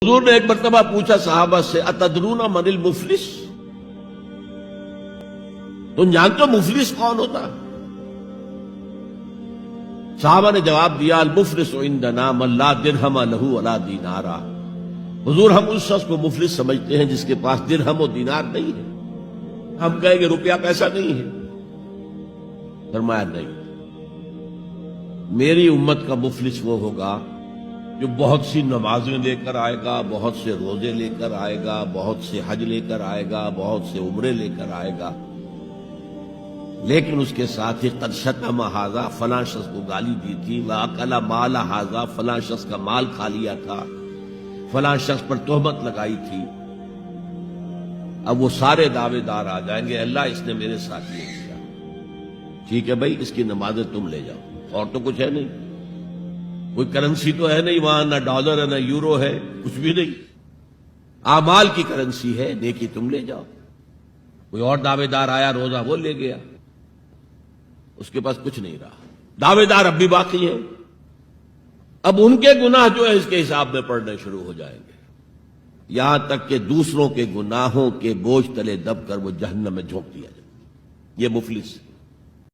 حضور نے ایک مرتبہ پوچھا صحابہ سے اتدرون من المفلس، تم جانتے ہو مفلس کون ہوتا؟ صحابہ نے جواب دیا المفلس عندنا من لا درہم لہ ولا دینارا، حضور ہم اس شخص کو مفلس سمجھتے ہیں جس کے پاس درہم و دینار نہیں ہے۔ ہم کہیں گے روپیہ پیسہ نہیں ہے، فرمایا نہیں، میری امت کا مفلس وہ ہوگا جو بہت سی نمازیں لے کر آئے گا، بہت سے روزے لے کر آئے گا، بہت سے حج لے کر آئے گا، بہت سے عمرے لے کر آئے گا، لیکن اس کے ساتھ ہی قد شتم ھذا، فلاں شخص کو گالی دی تھی، واکل مال ھذا، فلاں شخص کا مال کھا لیا تھا، فلاں شخص پر تہمت لگائی تھی۔ اب وہ سارے دعوے دار آ جائیں گے اللہ اس نے میرے ساتھ یہ کیا، ٹھیک ہے بھائی اس کی نمازیں تم لے جاؤ، اور تو کچھ ہے نہیں، کوئی کرنسی تو ہے نہیں وہاں، نہ ڈالر ہے نہ یورو ہے، کچھ بھی نہیں، اعمال کی کرنسی ہے، نیکی تم لے جاؤ۔ کوئی اور دعوے دار آیا، روزہ وہ لے گیا، اس کے پاس کچھ نہیں رہا، دعوے دار اب بھی باقی ہیں، اب ان کے گناہ جو ہے اس کے حساب میں پڑنے شروع ہو جائیں گے، یہاں تک کہ دوسروں کے گناہوں کے بوجھ تلے دب کر وہ جہنم میں جھونک دیا جائے۔ یہ مفلس